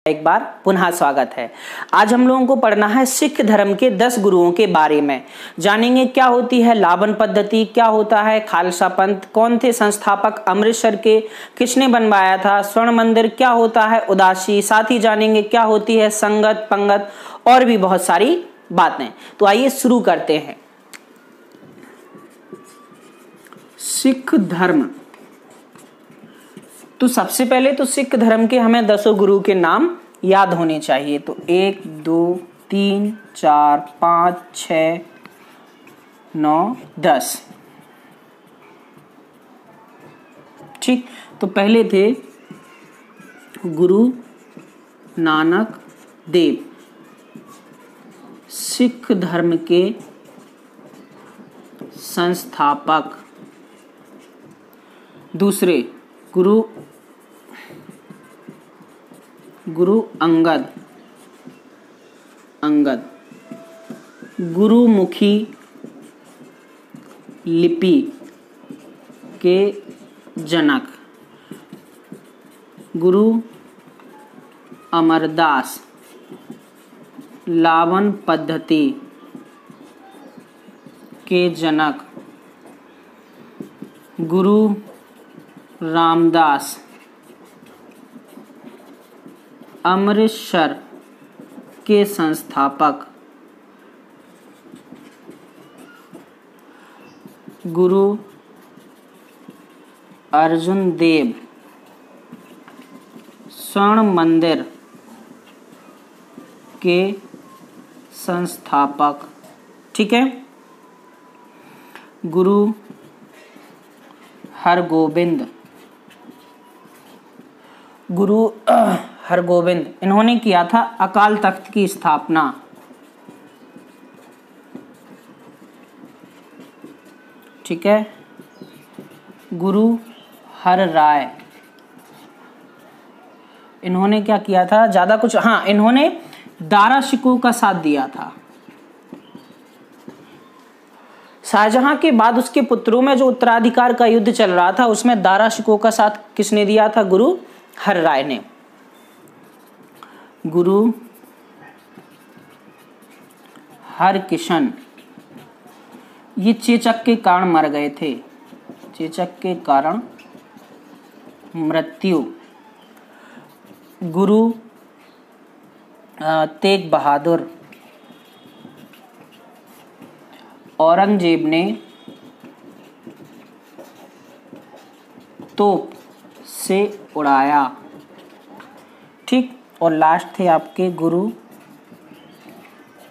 एक बार पुनः स्वागत है। आज हम लोगों को पढ़ना है सिख धर्म के 10 गुरुओं के बारे में। जानेंगे क्या होती है लावन पद्धति, क्या होता है खालसा पंथ, कौन थे संस्थापक अमृतसर के, किसने बनवाया था स्वर्ण मंदिर, क्या होता है उदासी, साथ ही जानेंगे क्या होती है संगत पंगत और भी बहुत सारी बातें। तो आइए शुरू करते हैं। सिख धर्म, तो सबसे पहले तो सिख धर्म के हमें 10 गुरु के नाम याद होने चाहिए। तो 1 2 3 4 5 6 9 10। ठीक, तो पहले थे गुरु नानक देव, सिख धर्म के संस्थापक। दूसरे गुरु अंगद, गुरुमुखी लिपि के जनक। गुरु अमरदास, लावन पद्धति के जनक। गुरु रामदास, अमृतसर के संस्थापक। गुरु अर्जुन देव, स्वर्ण मंदिर के संस्थापक। ठीक है। गुरु हरगोविंद, इन्होंने किया था अकाल तख्त की स्थापना। ठीक है। गुरु हर राय, इन्होंने क्या किया था, ज्यादा कुछ, हाँ, इन्होंने दारा शिकोह का साथ दिया था। शाहजहां के बाद उसके पुत्रों में जो उत्तराधिकार का युद्ध चल रहा था उसमें दारा शिकोह का साथ किसने दिया था? गुरु हर राय ने। गुरु हरकिशन, ये चेचक के कारण मर गए थे, चेचक के कारण मृत्यु। गुरु तेग बहादुर, औरंगजेब ने तोप से उड़ाया। ठीक, और लास्ट थे आपके गुरु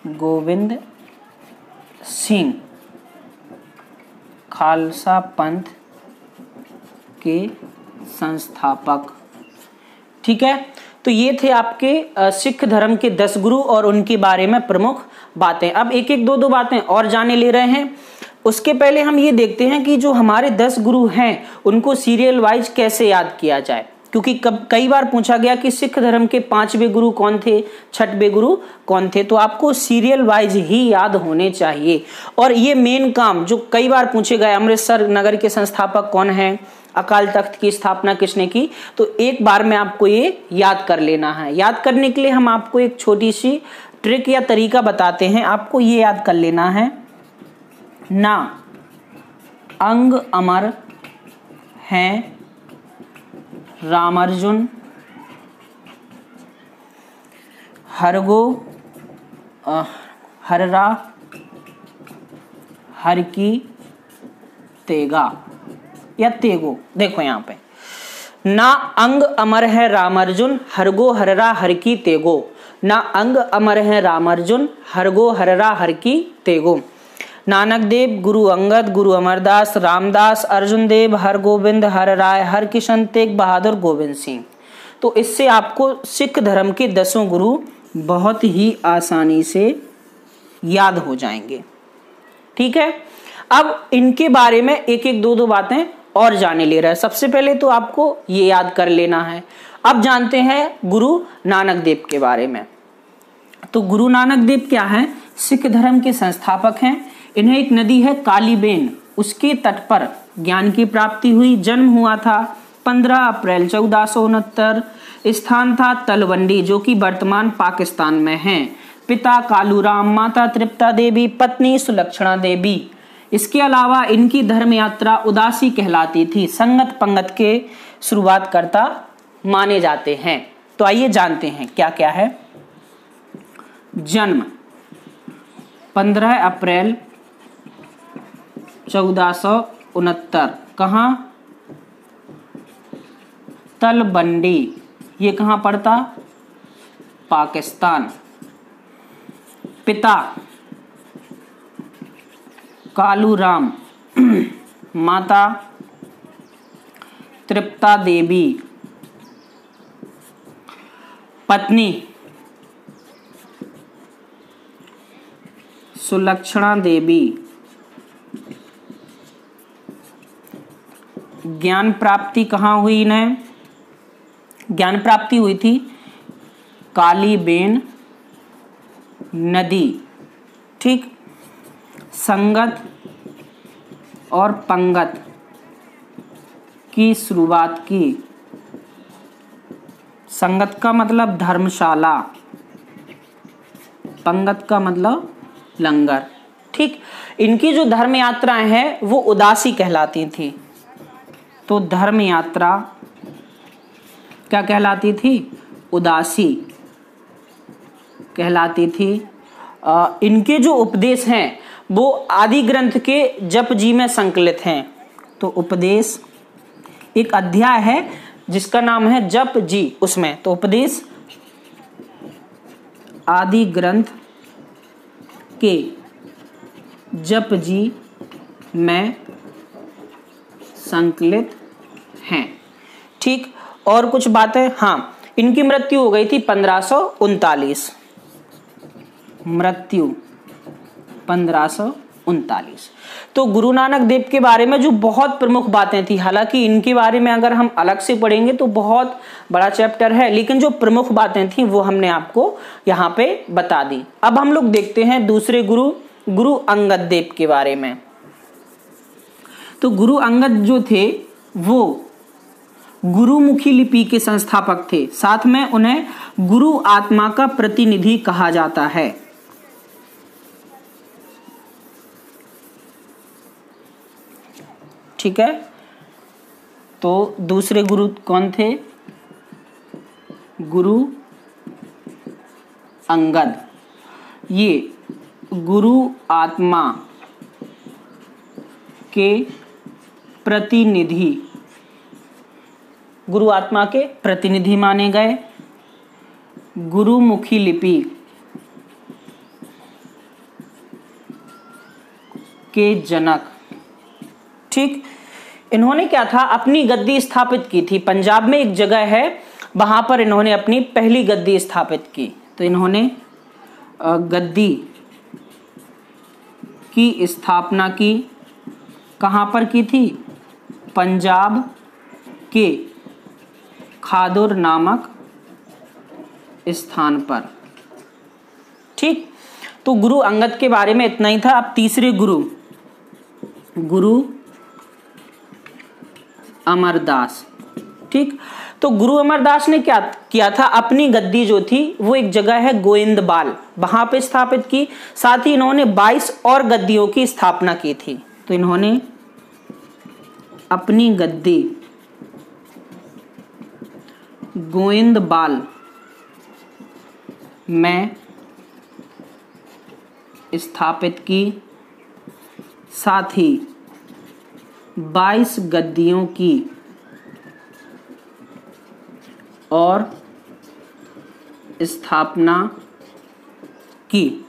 गोविंद सिंह, खालसा पंथ के संस्थापक। ठीक है, तो ये थे आपके सिख धर्म के 10 गुरु और उनके बारे में प्रमुख बातें। अब एक एक दो बातें और जाने ले रहे हैं। उसके पहले हम ये देखते हैं कि जो हमारे 10 गुरु हैं उनको सीरियल वाइज कैसे याद किया जाए, क्योंकि कई बार पूछा गया कि सिख धर्म के 5वें गुरु कौन थे, 6वें गुरु कौन थे। तो आपको सीरियल वाइज ही याद होने चाहिए। और ये मेन काम जो कई बार पूछे गए, अमृतसर नगर के संस्थापक कौन है, अकाल तख्त की स्थापना किसने की, तो एक बार में आपको ये याद कर लेना है। याद करने के लिए हम आपको एक छोटी सी ट्रिक या तरीका बताते हैं। आपको ये याद कर लेना है, ना अंग अमर हैं रामार्जुन, हरगो हररा हर की तेगा या तेगो। देखो यहाँ पे, ना अंग अमर है रामार्जुन, हरगो हररा हर की तेगो। ना अंग अमर है रामार्जुन, हरगो हररा हर की तेगो। नानक देव, गुरु अंगद, गुरु अमरदास, रामदास, अर्जुन देव, हरगोविंद, हर राय, हरकिशन, तेग बहादुर, गोविंद सिंह। तो इससे आपको सिख धर्म के 10 गुरु बहुत ही आसानी से याद हो जाएंगे। ठीक है, अब इनके बारे में एक एक दो बातें और जाने ले रहे हैं। सबसे पहले तो आपको ये याद कर लेना है। अब जानते हैं गुरु नानक देव के बारे में। तो गुरु नानक देव क्या है? सिख धर्म के संस्थापक हैं। इन्हें एक नदी है कालीबेन, उसके तट पर ज्ञान की प्राप्ति हुई, जन्म हुआ था 15 अप्रैल 1469। स्थान था तलवंडी, जो कि वर्तमान पाकिस्तान में है। पिता कालूराम, माता तृप्ता देवी, पत्नी सुलक्षणा देवी। इसके अलावा इनकी धर्म यात्रा उदासी कहलाती थी। संगत पंगत के शुरुआत करता माने जाते हैं। तो आइए जानते हैं क्या क्या है। जन्म 15 अप्रैल 1469। कहाँ? तलवंडी। ये कहाँ पड़ता? पाकिस्तान। पिता कालूराम, माता तृप्ता देवी, पत्नी सुलक्षणा देवी। ज्ञान प्राप्ति कहाँ हुई इन्हें? ज्ञान प्राप्ति हुई थी कालीबेन नदी। ठीक। संगत और पंगत की शुरुआत की। संगत का मतलब धर्मशाला, पंगत का मतलब लंगर। ठीक। इनकी जो धर्म यात्राएं हैं वो उदासी कहलाती थी। तो धर्म यात्रा क्या कहलाती थी? उदासी कहलाती थी। इनके जो उपदेश हैं वो आदि ग्रंथ के जप जी में संकलित हैं। तो उपदेश एक अध्याय है जिसका नाम है जप जी, उसमें तो उपदेश आदि ग्रंथ के जप जी में संकलित हैं। ठीक। और कुछ बातें, हाँ, इनकी मृत्यु हो गई थी 1539। मृत्यु 1539। तो गुरु नानक देव के बारे में जो बहुत प्रमुख बातें थी, हालांकि इनके बारे में अगर हम अलग से पढ़ेंगे तो बहुत बड़ा चैप्टर है, लेकिन जो प्रमुख बातें थी वो हमने आपको यहाँ पे बता दी। अब हम लोग देखते हैं दूसरे गुरु, गुरु अंगद देव के बारे में। तो गुरु अंगद जो थे वो गुरुमुखी लिपि के संस्थापक थे। साथ में उन्हें गुरु आत्मा का प्रतिनिधि कहा जाता है। ठीक है। तो दूसरे गुरु कौन थे? गुरु अंगद। ये गुरु आत्मा के प्रतिनिधि, गुरु आत्मा के प्रतिनिधि माने गए। गुरुमुखी लिपि के जनक। ठीक। इन्होंने क्या था, अपनी गद्दी स्थापित की थी। पंजाब में एक जगह है, वहां पर इन्होंने अपनी पहली गद्दी स्थापित की। तो इन्होंने गद्दी की स्थापना की। कहां पर की थी? पंजाब के खादुर नामक स्थान पर। ठीक। तो गुरु अंगद के बारे में इतना ही था। अब तीसरे गुरु, गुरु अमरदास। ठीक। तो गुरु अमरदास ने क्या किया था, अपनी गद्दी जो थी वो एक जगह है गोइंदबाल, वहां पे स्थापित की। साथ ही इन्होंने 22 और गद्दियों की स्थापना की थी। तो इन्होंने अपनी गद्दी गोइंदबाल में स्थापित की। साथ ही 22 गद्दियों की और स्थापना की।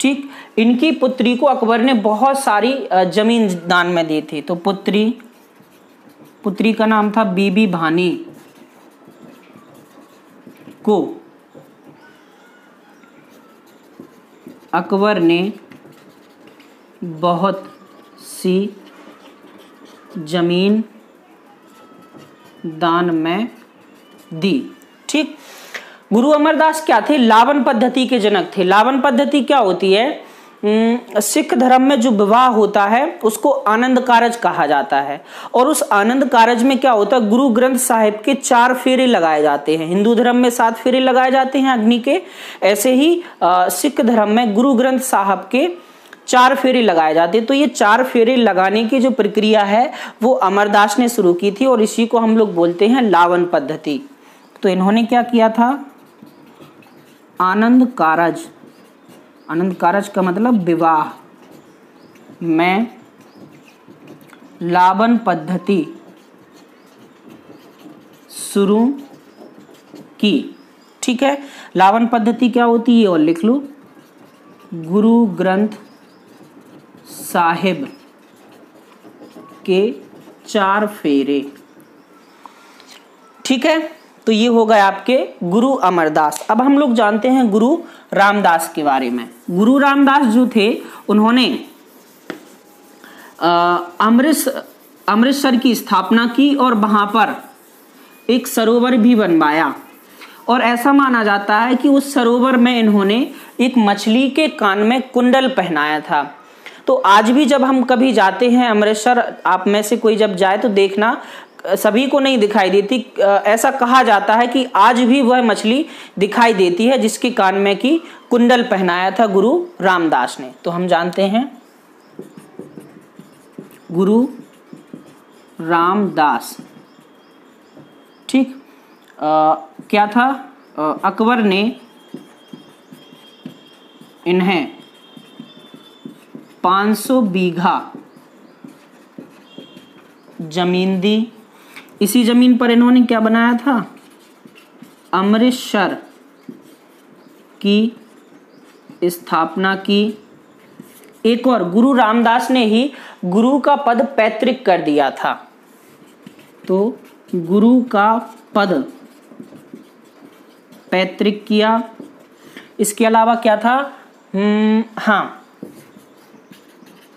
ठीक। इनकी पुत्री को अकबर ने बहुत सारी जमीन दान में दी थी। तो पुत्री का नाम था बीबी भानी को अकबर ने बहुत सी जमीन दान में दी। ठीक। गुरु अमरदास क्या थे? लावन पद्धति के जनक थे। लावन पद्धति क्या होती है? सिख धर्म में जो विवाह होता है उसको आनंद कारज कहा जाता है, और उस आनंद कारज में क्या होता है, गुरु ग्रंथ साहिब के 4 फेरे लगाए जाते हैं। हिंदू धर्म में 7 फेरे लगाए जाते हैं अग्नि के, ऐसे ही सिख धर्म में गुरु ग्रंथ साहब के 4 फेरे लगाए जाते हैं। तो ये 4 फेरे लगाने की जो प्रक्रिया है वो अमरदास ने शुरू की थी, और इसी को हम लोग बोलते हैं लावन पद्धति। तो इन्होंने क्या किया था, आनंद कारज, आनंद कारज का मतलब विवाह में लावन पद्धति शुरू की। ठीक है, लावन पद्धति क्या होती है और लिख लो, गुरु ग्रंथ साहिब के 4 फेरे। ठीक है, तो ये हो गए आपके गुरु अमरदास। अब हम लोग जानते हैं गुरु रामदास के बारे में। गुरु रामदास जो थे उन्होंने अमृतसर की स्थापना की और वहां पर एक सरोवर भी बनवाया, और ऐसा माना जाता है कि उस सरोवर में इन्होंने एक मछली के कान में कुंडल पहनाया था। तो आज भी जब हम कभी जाते हैं अमृतसर, आप में से कोई जब जाए तो देखना, सभी को नहीं दिखाई देती, ऐसा कहा जाता है कि आज भी वह मछली दिखाई देती है जिसके कान में की कुंडल पहनाया था गुरु रामदास ने। तो हम जानते हैं गुरु रामदास। ठीक, क्या था, अकबर ने इन्हें 500 बीघा जमीन दी। इसी जमीन पर इन्होंने क्या बनाया था, अमृतसर की स्थापना की। एक और, गुरु रामदास ने ही गुरु का पद पैतृक कर दिया था। तो गुरु का पद पैतृक किया। इसके अलावा क्या था, हाँ,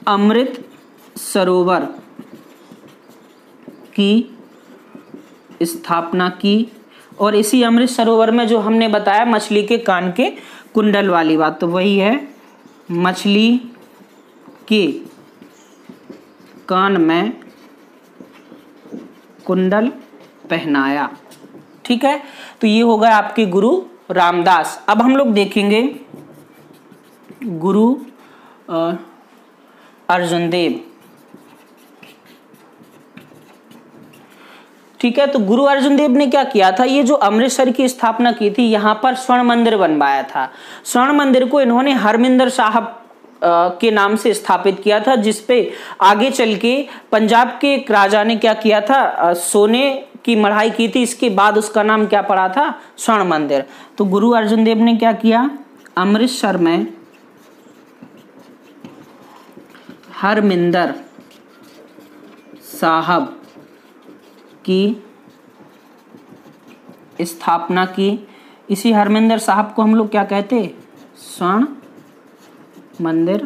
अमृत सरोवर की स्थापना की, और इसी अमृत सरोवर में जो हमने बताया मछली के कान के कुंडल वाली बात, तो वही है, मछली के कान में कुंडल पहनाया। ठीक है, तो ये हो गया आपके गुरु रामदास। अब हम लोग देखेंगे गुरु अर्जुन देव। ठीक है, तो गुरु अर्जुन देव ने क्या किया था, ये जो अमृतसर की स्थापना की थी, यहाँ पर स्वर्ण मंदिर बनवाया था। स्वर्ण मंदिर को इन्होंने हरमिंदर साहब के नाम से स्थापित किया था, जिसपे आगे चल के पंजाब के एक राजा ने क्या किया था, सोने की मढ़ाई की थी। इसके बाद उसका नाम क्या पड़ा था, स्वर्ण मंदिर। तो गुरु अर्जुन देव ने क्या किया, अमृतसर में हरमिंदर साहब की स्थापना की। इसी हरमिंदर साहब को हम लोग क्या कहते, स्वर्ण मंदिर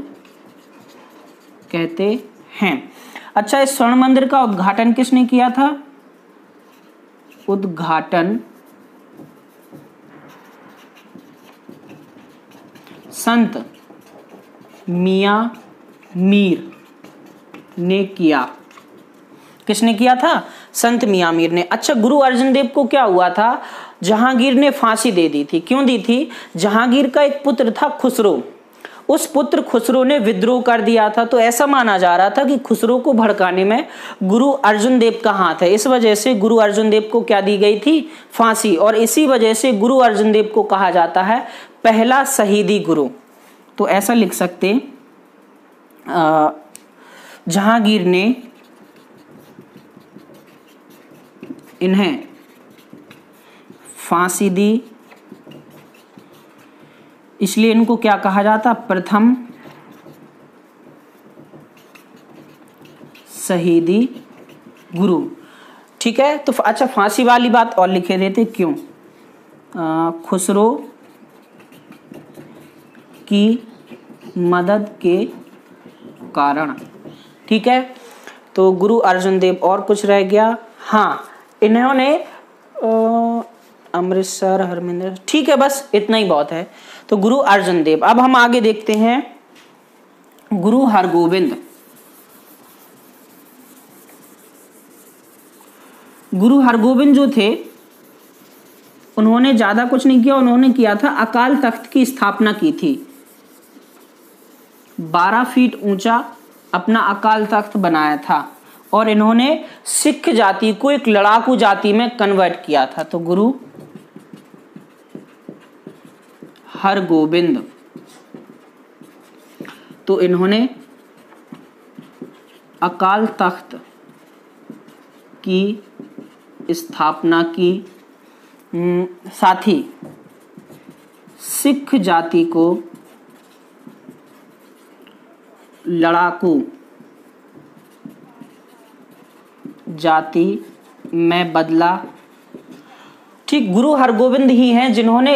कहते हैं। अच्छा, इस स्वर्ण मंदिर का उद्घाटन किसने किया था, उद्घाटन संत मियां मीर ने किया। किसने किया था, संत मियां मीर ने। अच्छा, गुरु अर्जुन देव को क्या हुआ था, जहांगीर ने फांसी दे दी थी। क्यों दी थी, जहांगीर का एक पुत्र था खुसरो, उस पुत्र खुसरो ने विद्रोह कर दिया था। तो ऐसा माना जा रहा था कि खुसरो को भड़काने में गुरु अर्जुन देव का हाथ है। इस वजह से गुरु अर्जुन देव को क्या दी गई थी, फांसी, और इसी वजह से गुरु अर्जुन देव को कहा जाता है पहला शहीदी गुरु। तो ऐसा लिख सकते, जहांगीर ने इन्हें फांसी दी, इसलिए इनको क्या कहा जाता, प्रथम शहीदी गुरु। ठीक है, तो अच्छा, फांसी वाली बात और लिखे देते, क्यों, खुसरो की मदद के कारण। ठीक है, तो गुरु अर्जुन देव। और कुछ रह गया, हाँ, इन्होंने अमृतसर हरमिंदर, ठीक है, बस इतना ही बहुत है। तो गुरु अर्जुन देव। अब हम आगे देखते हैं गुरु हरगोविंद, गुरु हरगोविंद जो थे उन्होंने ज्यादा कुछ नहीं किया, उन्होंने किया था अकाल तख्त की स्थापना की थी। 12 फीट ऊंचा अपना अकाल तख्त बनाया था और इन्होंने सिख जाति को एक लड़ाकू जाति में कन्वर्ट किया था। तो गुरु हरगोविंद, तो इन्होंने अकाल तख्त की स्थापना की, साथ ही सिख जाति को लड़ाकू जाति में बदला। ठीक, गुरु हरगोविंद ही हैं जिन्होंने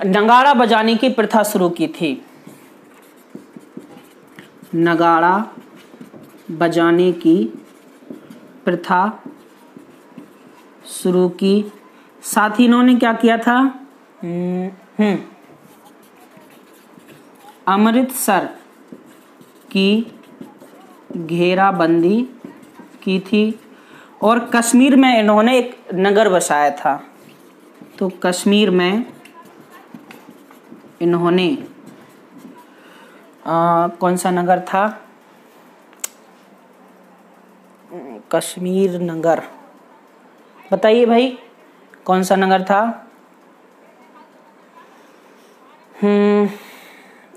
नगाड़ा बजाने की प्रथा शुरू की थी। नगाड़ा बजाने की प्रथा शुरू की, साथ ही इन्होंने क्या किया था, अमृतसर की घेराबंदी की थी और कश्मीर में इन्होंने एक नगर बसाया था। तो कश्मीर में इन्होंने कौन सा नगर था, कश्मीर नगर, बताइए भाई कौन सा नगर था।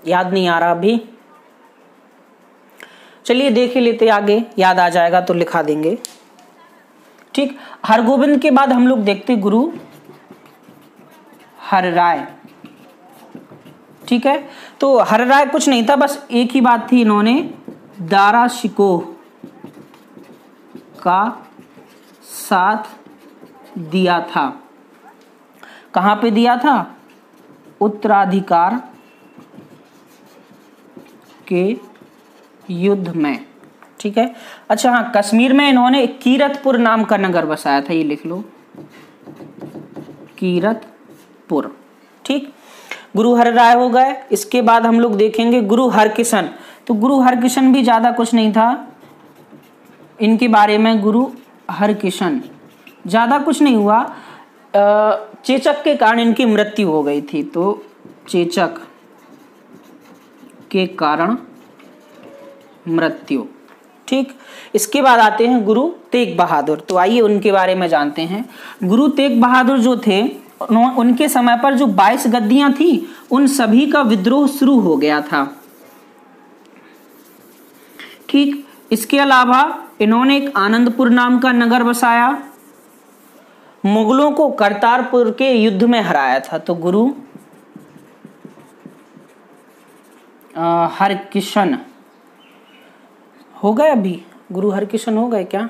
याद नहीं आ रहा अभी, चलिए देख ही लेते, आगे याद आ जाएगा तो लिखा देंगे। ठीक, हरगोविंद के बाद हम लोग देखते गुरु हरराय। ठीक है, तो हरराय कुछ नहीं था, बस एक ही बात थी, इन्होंने दारा शिकोह का साथ दिया था। कहां पे दिया था, उत्तराधिकार के युद्ध में। ठीक है, अच्छा हाँ, कश्मीर में इन्होंने कीरतपुर नाम का नगर बसाया था, ये लिख लो, कीरतपुर। ठीक, गुरु हरराय हो गए। इसके बाद हम लोग देखेंगे गुरु हरकिशन। तो गुरु हरकिशन भी ज्यादा कुछ नहीं था, इनके बारे में गुरु हरकिशन ज्यादा कुछ नहीं हुआ, चेचक के कारण इनकी मृत्यु हो गई थी। तो चेचक के कारण मृत्यु। ठीक, इसके बाद आते हैं गुरु तेग बहादुर। तो आइए उनके बारे में जानते हैं। गुरु तेग बहादुर जो थे, उनके समय पर जो 22 गद्दियां थी उन सभी का विद्रोह शुरू हो गया था। ठीक, इसके अलावा इन्होंने एक आनंदपुर नाम का नगर बसाया, मुगलों को करतारपुर के युद्ध में हराया था। तो गुरु हरकिशन हो गए, अभी गुरु हरकिशन हो गए क्या,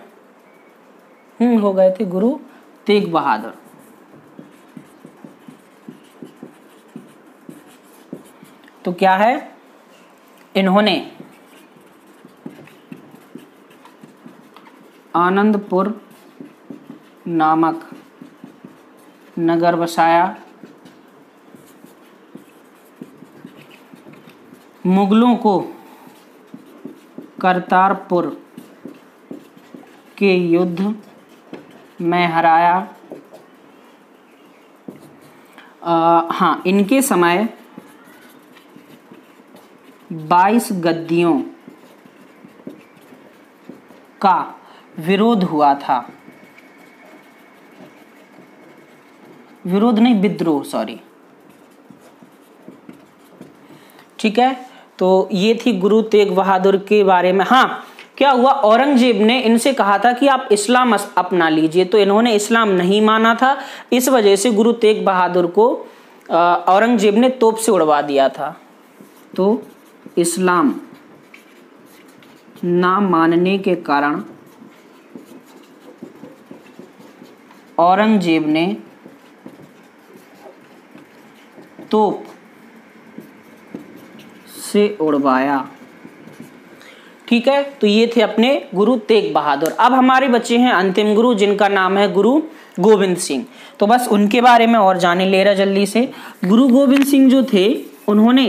हो गए थे गुरु तेग बहादुर। तो क्या है, इन्होंने आनंदपुर नामक नगर बसाया, मुगलों को करतारपुर के युद्ध में हराया। हाँ, इनके समय 22 गद्दियों का विरोध हुआ था, विरोध नहीं, विद्रोह, सॉरी। ठीक है, तो ये थी गुरु तेग बहादुर के बारे में। हाँ, क्या हुआ, औरंगजेब ने इनसे कहा था कि आप इस्लाम अपना लीजिए, तो इन्होंने इस्लाम नहीं माना था। इस वजह से गुरु तेग बहादुर को औरंगजेब ने तोप से उड़वा दिया था। तो इस्लाम ना मानने के कारण औरंगजेब ने तोप से उड़वाया। ठीक है, तो ये थे अपने गुरु तेग बहादुर। अब हमारे बच्चे हैं अंतिम गुरु, जिनका नाम है गुरु गोविंद सिंह। तो बस उनके बारे में और जाने ले रहा जल्दी से। गुरु गोविंद सिंह जो थे, उन्होंने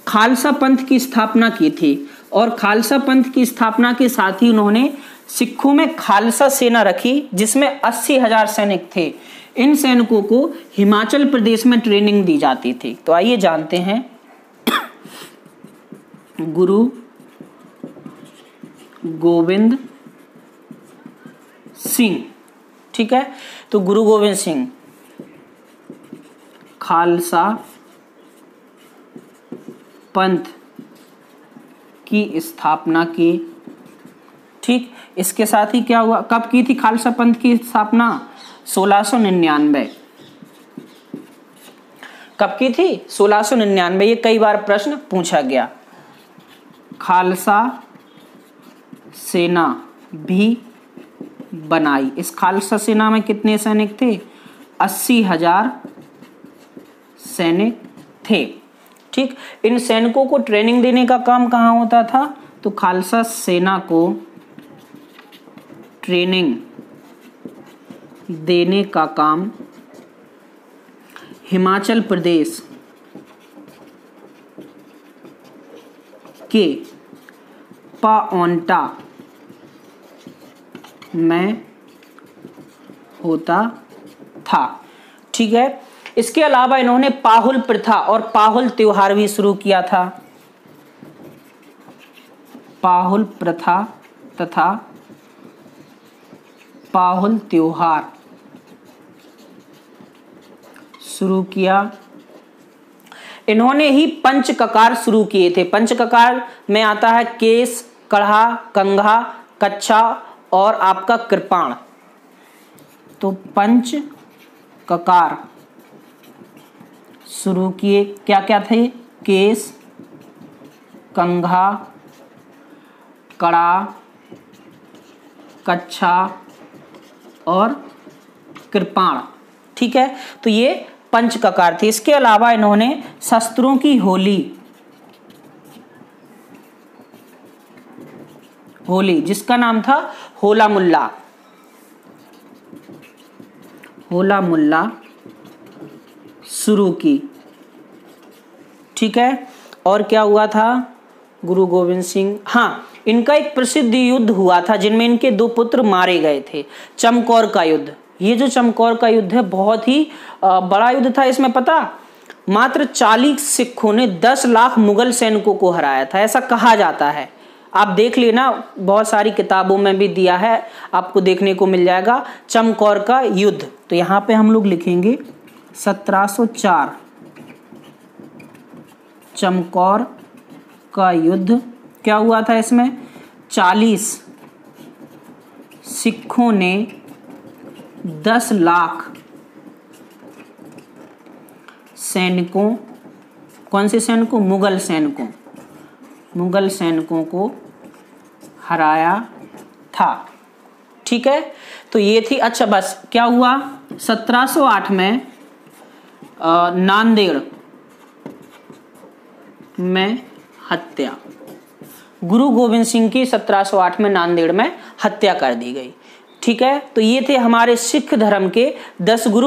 खालसा पंथ की स्थापना की थी और खालसा पंथ की स्थापना के साथ ही उन्होंने सिखों में खालसा सेना रखी जिसमें 80,000 सैनिक थे। इन सैनिकों को हिमाचल प्रदेश में ट्रेनिंग दी जाती थी। तो आइए जानते हैं गुरु गोविंद सिंह। ठीक है, तो गुरु गोविंद सिंह खालसा पंथ की स्थापना की। ठीक, इसके साथ ही क्या हुआ, कब की थी खालसा पंथ की स्थापना? 1699। कब की थी? 1699। ये कई बार प्रश्न पूछा गया। खालसा सेना भी बनाई। इस खालसा सेना में कितने सैनिक थे? 80,000 सैनिक थे। ठीक, इन सैनिकों को ट्रेनिंग देने का काम कहाँ होता था? तो खालसा सेना को ट्रेनिंग देने का काम हिमाचल प्रदेश के पाओंटा में होता था। ठीक है, इसके अलावा इन्होंने पाहुल प्रथा और पाहुल त्योहार भी शुरू किया था। पाहुल प्रथा तथा पाहुल त्योहार शुरू किया। इन्होंने ही पंचककार शुरू किए थे। पंचककार में आता है केस, कढ़ा, कंघा, कच्छा और आपका कृपाण। तो पंचककार शुरू किए। क्या क्या थे? केस, कंघा, कड़ा, कच्छा और कृपाण। ठीक है, तो ये पंचककार थे। इसके अलावा इन्होंने शस्त्रों की होली जिसका नाम था होला मुल्ला शुरू की। ठीक है, और क्या हुआ था? गुरु गोविंद सिंह, हाँ, इनका एक प्रसिद्ध युद्ध हुआ था जिनमें इनके 2 पुत्र मारे गए थे। चमकौर का युद्ध। ये जो चमकौर का युद्ध है बहुत ही बड़ा युद्ध था। इसमें पता, मात्र 40 सिखों ने 10 लाख मुगल सैनिकों को हराया था, ऐसा कहा जाता है। आप देख लेना, बहुत सारी किताबों में भी दिया है, आपको देखने को मिल जाएगा चमकौर का युद्ध। तो यहाँ पे हम लोग लिखेंगे 1704 चमकौर का युद्ध। क्या हुआ था इसमें? 40 सिखों ने 10 लाख सैनिकों, कौन से सैनिकों? मुगल सैनिकों को हराया था। ठीक है, तो ये थी। अच्छा, बस क्या हुआ? 1708 में नांदेड़ में हत्या। गुरु गोविंद सिंह की 1708 में नांदेड़ में हत्या कर दी गई। ठीक है, तो ये थे हमारे सिख धर्म के 10 गुरु।